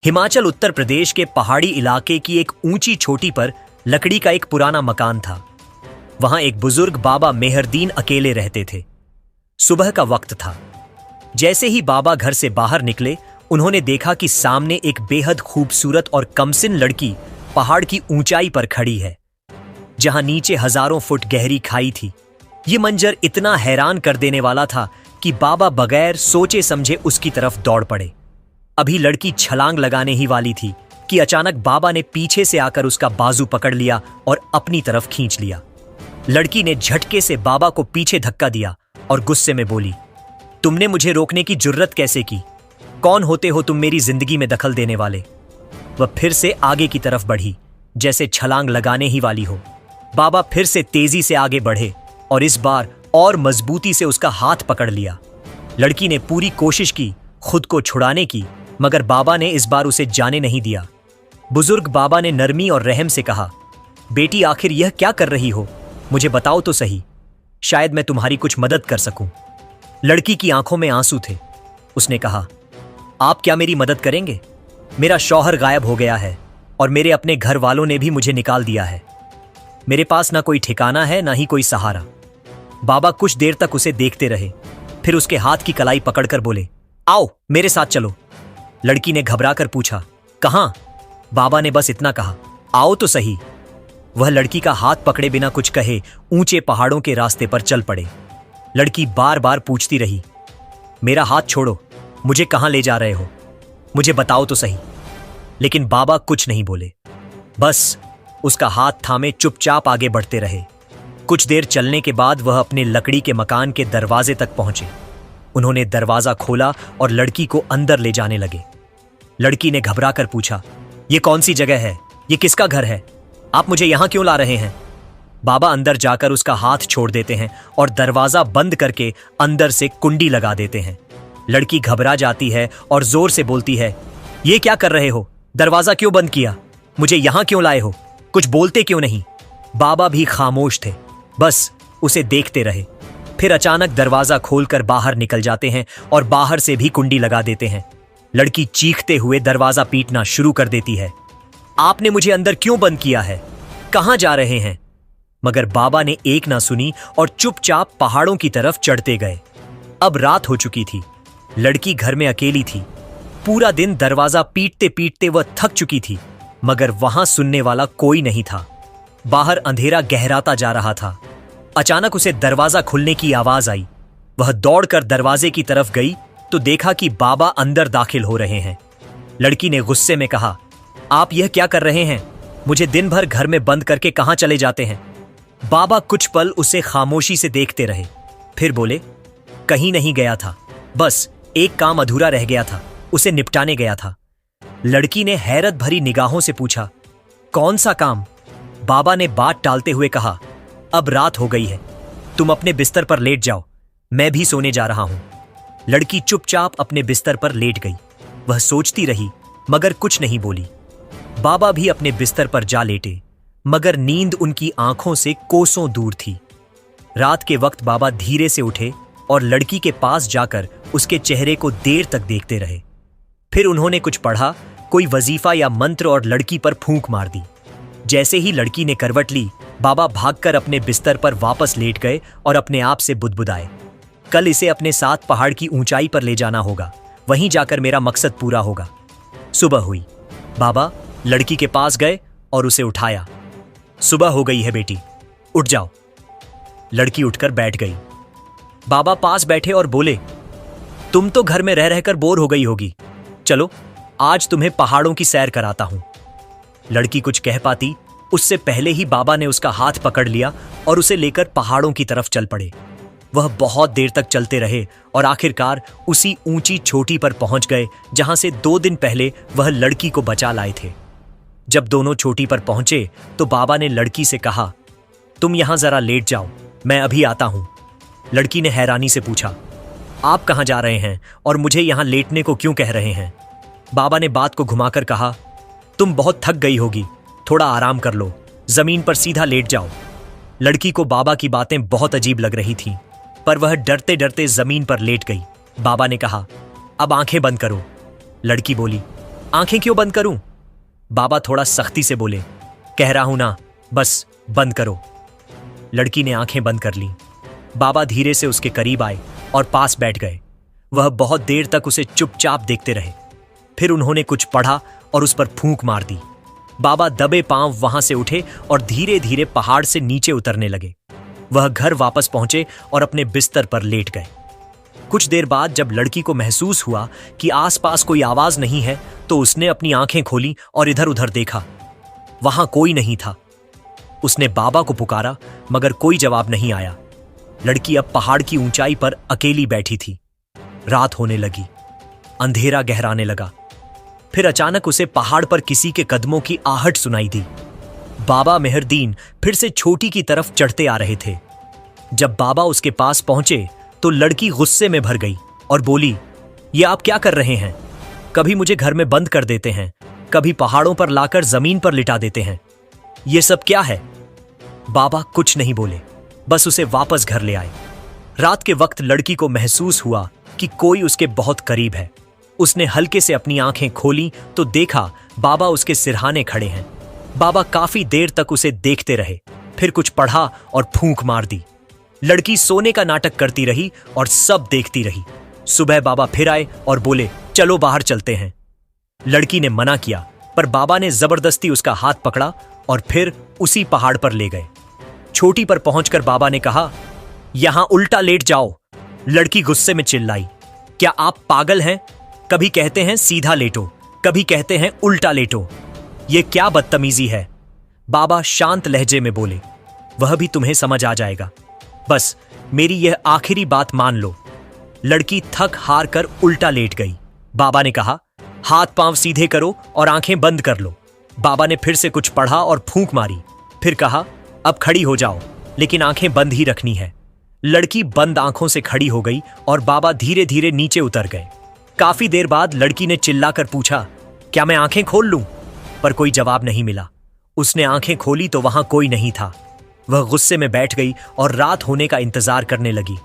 हिमाचल उत्तर प्रदेश के पहाड़ी इलाके की एक ऊंची चोटी पर लकड़ी का एक पुराना मकान था। वहां एक बुजुर्ग बाबा मेहरदीन अकेले रहते थे। सुबह का वक्त था। जैसे ही बाबा घर से बाहर निकले, उन्होंने देखा कि सामने एक बेहद खूबसूरत और कमसिन लड़की पहाड़ की ऊंचाई पर खड़ी है, जहां नीचे हजारों फुट गहरी खाई थी। ये मंजर इतना हैरान कर देने वाला था कि बाबा बगैर सोचे समझे उसकी तरफ दौड़ पड़े। अभी लड़की छलांग लगाने ही वाली थी कि अचानक बाबा ने पीछे से आकर उसका बाजू पकड़ लिया और अपनी तरफ खींच लिया। लड़की ने झटके से बाबा को पीछे धक्का दिया और गुस्से में बोली, तुमने मुझे रोकने की जुर्रत कैसे की? कौन होते हो तुम मेरी जिंदगी में दखल देने वाले? वह फिर से आगे की तरफ बढ़ी, जैसे छलांग लगाने ही वाली हो। बाबा फिर से तेजी से आगे बढ़े और इस बार और मजबूती से उसका हाथ पकड़ लिया। लड़की ने पूरी कोशिश की खुद को छुड़ाने की, मगर बाबा ने इस बार उसे जाने नहीं दिया। बुजुर्ग बाबा ने नरमी और रहम से कहा, बेटी आखिर यह क्या कर रही हो? मुझे बताओ तो सही, शायद मैं तुम्हारी कुछ मदद कर सकूं। लड़की की आंखों में आंसू थे। उसने कहा, आप क्या मेरी मदद करेंगे? मेरा शौहर गायब हो गया है और मेरे अपने घर वालों ने भी मुझे निकाल दिया है। मेरे पास ना कोई ठिकाना है, ना ही कोई सहारा। बाबा कुछ देर तक उसे देखते रहे, फिर उसके हाथ की कलाई पकड़कर बोले, आओ मेरे साथ चलो। लड़की ने घबराकर पूछा, कहां? बाबा ने बस इतना कहा, आओ तो सही। वह लड़की का हाथ पकड़े बिना कुछ कहे ऊंचे पहाड़ों के रास्ते पर चल पड़े। लड़की बार बार पूछती रही, मेरा हाथ छोड़ो, मुझे कहां ले जा रहे हो? मुझे बताओ तो सही। लेकिन बाबा कुछ नहीं बोले, बस उसका हाथ थामे चुपचाप आगे बढ़ते रहे। कुछ देर चलने के बाद वह अपने लकड़ी के मकान के दरवाजे तक पहुंचे। उन्होंने दरवाजा खोला और लड़की को अंदर ले जाने लगे। लड़की ने घबराकर पूछा, यह कौन सी जगह है? यह किसका घर है? आप मुझे यहां क्यों ला रहे हैं? बाबा अंदर जाकर उसका हाथ छोड़ देते हैं और दरवाजा बंद करके अंदर से कुंडी लगा देते हैं। लड़की घबरा जाती है और जोर से बोलती है, ये क्या कर रहे हो? दरवाजा क्यों बंद किया? मुझे यहां क्यों लाए हो? कुछ बोलते क्यों नहीं? बाबा भी खामोश थे, बस उसे देखते रहे। फिर अचानक दरवाजा खोलकर बाहर निकल जाते हैं और बाहर से भी कुंडी लगा देते हैं। लड़की चीखते हुए दरवाजा पीटना शुरू कर देती है, आपने मुझे अंदर क्यों बंद किया है? कहां जा रहे हैं? मगर बाबा ने एक ना सुनी और चुपचाप पहाड़ों की तरफ चढ़ते गए। अब रात हो चुकी थी। लड़की घर में अकेली थी। पूरा दिन दरवाजा पीटते पीटते वह थक चुकी थी, मगर वहां सुनने वाला कोई नहीं था। बाहर अंधेरा गहराता जा रहा था। अचानक उसे दरवाजा खुलने की आवाज आई। वह दौड़कर दरवाजे की तरफ गई तो देखा कि बाबा अंदर दाखिल हो रहे हैं। लड़की ने गुस्से में कहा, आप यह क्या कर रहे हैं? मुझे दिन भर घर में बंद करके कहां चले जाते हैं? बाबा कुछ पल उसे खामोशी से देखते रहे, फिर बोले, कहीं नहीं गया था, बस एक काम अधूरा रह गया था, उसे निपटाने गया था। लड़की ने हैरत भरी निगाहों से पूछा, कौन सा काम? बाबा ने बात टालते हुए कहा, अब रात हो गई है, तुम अपने बिस्तर पर लेट जाओ, मैं भी सोने जा रहा हूं। लड़की चुपचाप अपने बिस्तर पर लेट गई। वह सोचती रही, मगर कुछ नहीं बोली। बाबा भी अपने बिस्तर पर जा लेटे, मगर नींद उनकी आंखों से कोसों दूर थी। रात के वक्त बाबा धीरे से उठे और लड़की के पास जाकर उसके चेहरे को देर तक देखते रहे। फिर उन्होंने कुछ पढ़ा, कोई वजीफा या मंत्र, और लड़की पर फूंक मार दी। जैसे ही लड़की ने करवट ली, बाबा भागकर अपने बिस्तर पर वापस लेट गए और अपने आप से बुदबुदाए, कल इसे अपने साथ पहाड़ की ऊंचाई पर ले जाना होगा, वहीं जाकर मेरा मकसद पूरा होगा। सुबह हुई। बाबा लड़की के पास गए और उसे उठाया। सुबह हो गई है बेटी, उठ जाओ। लड़की उठकर बैठ गई। बाबा पास बैठे और बोले, तुम तो घर में रह रहकर बोर हो गई होगी, चलो आज तुम्हें पहाड़ों की सैर कराता हूं। लड़की कुछ कह पाती उससे पहले ही बाबा ने उसका हाथ पकड़ लिया और उसे लेकर पहाड़ों की तरफ चल पड़े। वह बहुत देर तक चलते रहे और आखिरकार उसी ऊंची चोटी पर पहुंच गए जहां से 2 दिन पहले वह लड़की को बचा लाए थे। जब दोनों चोटी पर पहुंचे तो बाबा ने लड़की से कहा, तुम यहां जरा लेट जाओ, मैं अभी आता हूं। लड़की ने हैरानी से पूछा, आप कहां जा रहे हैं और मुझे यहां लेटने को क्यों कह रहे हैं? बाबा ने बात को घुमाकर कहा, तुम बहुत थक गई होगी, थोड़ा आराम कर लो, जमीन पर सीधा लेट जाओ। लड़की को बाबा की बातें बहुत अजीब लग रही थीं, पर वह डरते डरते जमीन पर लेट गई। बाबा ने कहा, अब आंखें बंद करो। लड़की बोली, आंखें क्यों बंद करूं? बाबा थोड़ा सख्ती से बोले। कह रहा हूं ना, बस बंद करो। लड़की ने आंखें बंद कर लीं। बाबा धीरे से उसके करीब आए और पास बैठ गए। वह बहुत देर तक उसे चुपचाप देखते रहे। फिर उन्होंने कुछ पढ़ा और उस पर फूंक मार दी। बाबा दबे पांव वहां से उठे और धीरे धीरे पहाड़ से नीचे उतरने लगे। वह घर वापस पहुंचे और अपने बिस्तर पर लेट गए। कुछ देर बाद जब लड़की को महसूस हुआ कि आसपास कोई आवाज नहीं है, तो उसने अपनी आंखें खोली और इधर उधर देखा। वहां कोई नहीं था। उसने बाबा को पुकारा, मगर कोई जवाब नहीं आया। लड़की अब पहाड़ की ऊंचाई पर अकेली बैठी थी। रात होने लगी, अंधेरा गहराने लगा। फिर अचानक उसे पहाड़ पर किसी के कदमों की आहट सुनाई दी। बाबा मेहरदीन फिर से छोटी की तरफ चढ़ते आ रहे थे। जब बाबा उसके पास पहुंचे तो लड़की गुस्से में भर गई और बोली, ये आप क्या कर रहे हैं? कभी मुझे घर में बंद कर देते हैं, कभी पहाड़ों पर लाकर जमीन पर लिटा देते हैं। ये सब क्या है? बाबा कुछ नहीं बोले, बस उसे वापस घर ले आए। रात के वक्त लड़की को महसूस हुआ कि कोई उसके बहुत करीब है। उसने हल्के से अपनी आंखें खोली तो देखा बाबा उसके सिरहाने खड़े हैं। बाबा काफी देर तक उसे देखते रहे, फिर कुछ पढ़ा और फूंक मार दी। लड़की सोने का नाटक करती रही और सब देखती रही। सुबह बाबा फिर आए और बोले, चलो बाहर चलते हैं। लड़की ने मना किया, पर बाबा ने जबरदस्ती उसका हाथ पकड़ा और फिर उसी पहाड़ पर ले गए। छोटी पर पहुंचकर बाबा ने कहा, यहां उल्टा लेट जाओ। लड़की गुस्से में चिल्लाई, क्या आप पागल हैं? कभी कहते हैं सीधा लेटो, कभी कहते हैं उल्टा लेटो। ये क्या बदतमीजी है? बाबा शांत लहजे में बोले, वह भी तुम्हें समझ आ जाएगा। बस मेरी यह आखिरी बात मान लो। लड़की थक हार कर उल्टा लेट गई। बाबा ने कहा, हाथ पांव सीधे करो और आंखें बंद कर लो। बाबा ने फिर से कुछ पढ़ा और फूंक मारी। फिर कहा, अब खड़ी हो जाओ, लेकिन आंखें बंद ही रखनी है। लड़की बंद आंखों से खड़ी हो गई और बाबा धीरे धीरे नीचे उतर गए। काफी देर बाद लड़की ने चिल्लाकर पूछा, क्या मैं आंखें खोल लूं? पर कोई जवाब नहीं मिला। उसने आंखें खोली तो वहां कोई नहीं था। वह गुस्से में बैठ गई और रात होने का इंतजार करने लगी।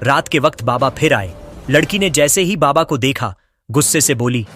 रात के वक्त बाबा फिर आए। लड़की ने जैसे ही बाबा को देखा, गुस्से से बोली,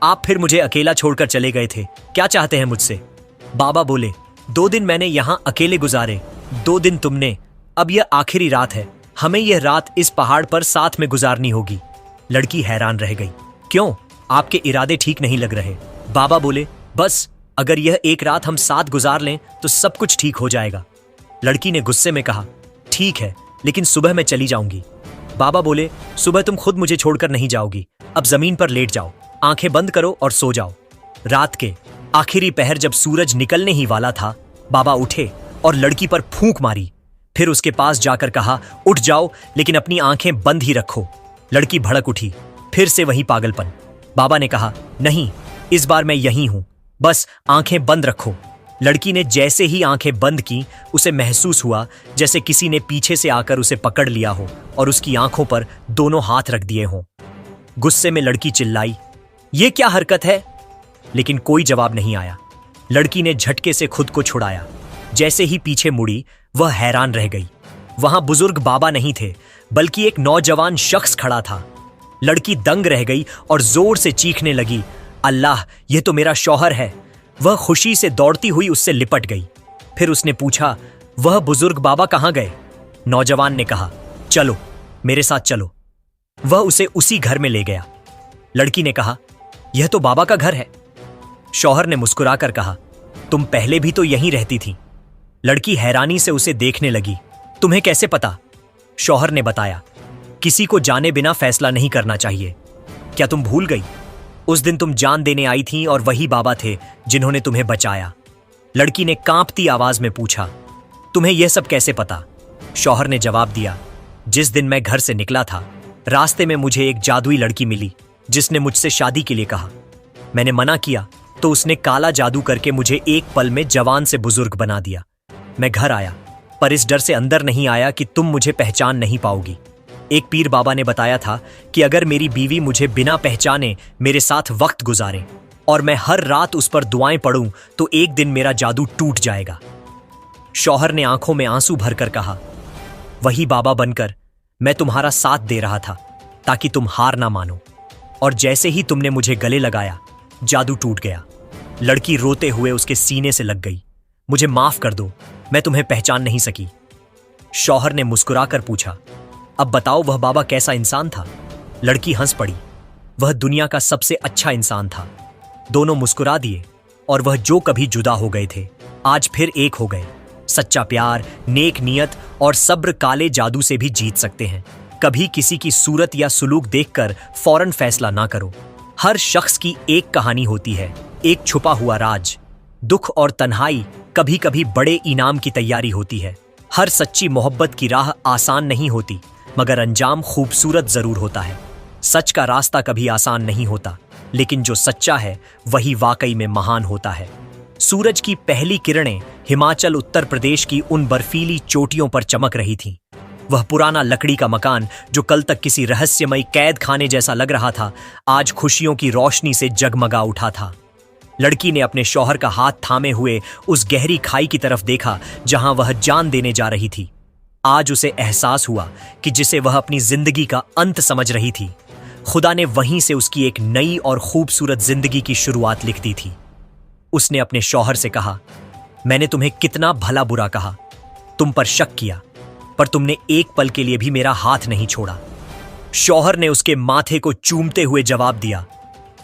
आप फिर मुझे अकेला छोड़कर चले गए थे, क्या चाहते हैं मुझसे? बाबा बोले, 2 दिन मैंने यहां अकेले गुजारे, 2 दिन तुमने। अब यह आखिरी रात है, हमें यह रात इस पहाड़ पर साथ में गुजारनी होगी। लड़की हैरान रह गई। क्यों? आपके इरादे ठीक नहीं लग रहे। बाबा बोले, बस अगर यह एक रात हम साथ गुजार लें तो सब कुछ ठीक हो जाएगा। लड़की ने गुस्से में कहा, ठीक है, लेकिन सुबह मैं चली जाऊंगी। बाबा बोले, सुबह तुम खुद मुझे छोड़कर नहीं जाओगी। अब जमीन पर लेट जाओ, आंखें बंद करो और सो जाओ। रात के आखिरी पहर जब सूरज निकलने ही वाला था, बाबा उठे और लड़की पर फूंक मारी। फिर उसके पास जाकर कहा, उठ जाओ, लेकिन अपनी आंखें बंद ही रखो। लड़की भड़क उठी। फिर से वही पागलपन। बाबा ने कहा, नहीं, इस बार मैं यहीं हूं, बस आंखें बंद रखो। लड़की ने जैसे ही आंखें बंद की, उसे महसूस हुआ जैसे किसी ने पीछे से आकर उसे पकड़ लिया हो और उसकी आंखों पर दोनों हाथ रख दिए हों। गुस्से में लड़की चिल्लाई, ये क्या हरकत है? लेकिन कोई जवाब नहीं आया। लड़की ने झटके से खुद को छुड़ाया। जैसे ही पीछे मुड़ी, वह हैरान रह गई। वहां बुजुर्ग बाबा नहीं थे, बल्कि एक नौजवान शख्स खड़ा था। लड़की दंग रह गई और जोर से चीखने लगी, अल्लाह, ये तो मेरा शौहर है। वह खुशी से दौड़ती हुई उससे लिपट गई। फिर उसने पूछा, वह बुजुर्ग बाबा कहां गए? नौजवान ने कहा, चलो, मेरे साथ चलो। वह उसे उसी घर में ले गया। लड़की ने कहा, यह तो बाबा का घर है। शौहर ने मुस्कुराकर कहा, तुम पहले भी तो यहीं रहती थी। लड़की हैरानी से उसे देखने लगी। तुम्हें कैसे पता? शौहर ने बताया, किसी को जाने बिना फैसला नहीं करना चाहिए। क्या तुम भूल गई? उस दिन तुम जान देने आई थी और वही बाबा थे जिन्होंने तुम्हें बचाया। लड़की ने कांपती आवाज में पूछा, तुम्हें यह सब कैसे पता? शौहर ने जवाब दिया, जिस दिन मैं घर से निकला था, रास्ते में मुझे एक जादुई लड़की मिली जिसने मुझसे शादी के लिए कहा। मैंने मना किया तो उसने काला जादू करके मुझे एक पल में जवान से बुजुर्ग बना दिया। मैं घर आया, पर इस डर से अंदर नहीं आया कि तुम मुझे पहचान नहीं पाओगी। एक पीर बाबा ने बताया था कि अगर मेरी बीवी मुझे बिना पहचाने मेरे साथ वक्त गुजारे और मैं हर रात उस पर दुआएं पढ़ूं तो एक दिन मेरा जादू टूट जाएगा। शौहर ने आंखों में आंसू भरकर कहा, वही बाबा बनकर मैं तुम्हारा साथ दे रहा था ताकि तुम हार ना मानो, और जैसे ही तुमने मुझे गले लगाया जादू टूट गया। लड़की रोते हुए उसके सीने से लग गई। मुझे माफ कर दो, मैं तुम्हें पहचान नहीं सकी। शौहर ने मुस्कुराकर पूछा, अब बताओ वह बाबा कैसा इंसान था? लड़की हंस पड़ी। वह दुनिया का सबसे अच्छा इंसान था। दोनों मुस्कुरा दिए और वह जो कभी जुदा हो गए थे आज फिर एक हो गए। सच्चा प्यार, नेक नियत और सब्र काले जादू से भी जीत सकते हैं। कभी किसी की सूरत या सुलूक देखकर फौरन फैसला ना करो। हर शख्स की एक कहानी होती है, एक छुपा हुआ राज। दुख और तन्हाई कभी कभी बड़े इनाम की तैयारी होती है। हर सच्ची मोहब्बत की राह आसान नहीं होती, मगर अंजाम खूबसूरत जरूर होता है। सच का रास्ता कभी आसान नहीं होता, लेकिन जो सच्चा है वही वाकई में महान होता है। सूरज की पहली किरणें हिमाचल उत्तर प्रदेश की उन बर्फीली चोटियों पर चमक रही थीं। वह पुराना लकड़ी का मकान जो कल तक किसी रहस्यमयी कैद खाने जैसा लग रहा था, आज खुशियों की रोशनी से जगमगा उठा था। लड़की ने अपने शौहर का हाथ थामे हुए उस गहरी खाई की तरफ देखा जहां वह जान देने जा रही थी। आज उसे एहसास हुआ कि जिसे वह अपनी जिंदगी का अंत समझ रही थी, खुदा ने वहीं से उसकी एक नई और खूबसूरत जिंदगी की शुरुआत लिख दी थी। उसने अपने शौहर से कहा, मैंने तुम्हें कितना भला बुरा कहा, तुम पर शक किया, पर तुमने एक पल के लिए भी मेरा हाथ नहीं छोड़ा। शौहर ने उसके माथे को चूमते हुए जवाब दिया,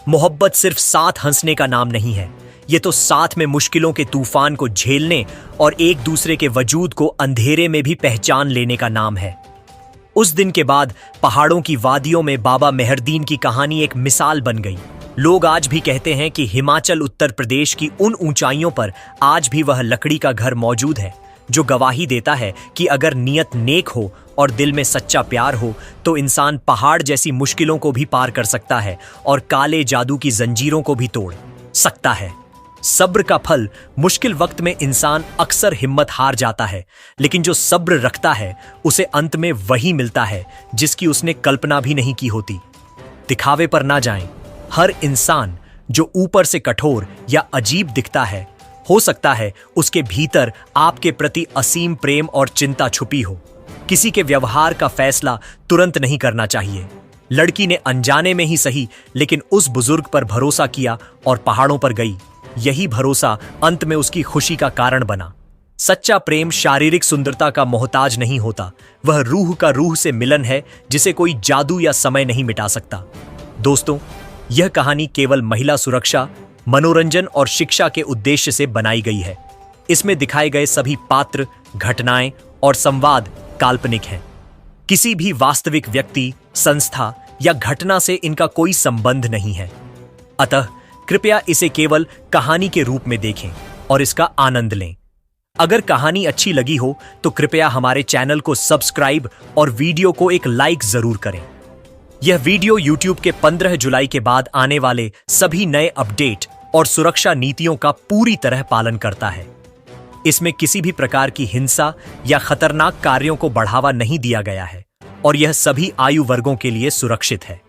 मोहब्बत सिर्फ साथ हंसने का नाम नहीं है, ये तो साथ में मुश्किलों के तूफान को झेलने और एक दूसरे के वजूद को अंधेरे में भी पहचान लेने का नाम है। उस दिन के बाद पहाड़ों की वादियों में बाबा मेहरदीन की कहानी एक मिसाल बन गई। लोग आज भी कहते हैं कि हिमाचल उत्तर प्रदेश की उन ऊंचाइयों पर आज भी वह लकड़ी का घर मौजूद है, जो गवाही देता है कि अगर नियत नेक हो और दिल में सच्चा प्यार हो तो इंसान पहाड़ जैसी मुश्किलों को भी पार कर सकता है और काले जादू की जंजीरों को भी तोड़ सकता है। सब्र का फल, मुश्किल वक्त में इंसान अक्सर हिम्मत हार जाता है, लेकिन जो सब्र रखता है उसे अंत में वही मिलता है जिसकी उसने कल्पना भी नहीं की होती। दिखावे पर ना जाएं। हर इंसान जो ऊपर से कठोर या अजीब दिखता है, हो सकता है उसके भीतर आपके प्रति असीम प्रेम और चिंता छुपी हो। किसी के व्यवहार का फैसला तुरंत नहीं करना चाहिए। लड़की ने अनजाने में ही सही, लेकिन उस बुजुर्ग पर भरोसा किया और पहाड़ों पर गई। यही भरोसा अंत में उसकी खुशी का कारण बना। सच्चा प्रेम शारीरिक सुंदरता का मोहताज नहीं होता, वह रूह का रूह से मिलन है जिसे कोई जादू या समय नहीं मिटा सकता। दोस्तों, यह कहानी केवल महिला सुरक्षा, मनोरंजन और शिक्षा के उद्देश्य से बनाई गई है। इसमें दिखाए गए सभी पात्र, घटनाएं और संवाद काल्पनिक हैं। किसी भी वास्तविक व्यक्ति, संस्था या घटना से इनका कोई संबंध नहीं है। अतः कृपया इसे केवल कहानी के रूप में देखें और इसका आनंद लें। अगर कहानी अच्छी लगी हो तो कृपया हमारे चैनल को सब्सक्राइब और वीडियो को एक लाइक जरूर करें। यह वीडियो YouTube के 15 जुलाई के बाद आने वाले सभी नए अपडेट और सुरक्षा नीतियों का पूरी तरह पालन करता है। इसमें किसी भी प्रकार की हिंसा या खतरनाक कार्यों को बढ़ावा नहीं दिया गया है और यह सभी आयु वर्गों के लिए सुरक्षित है।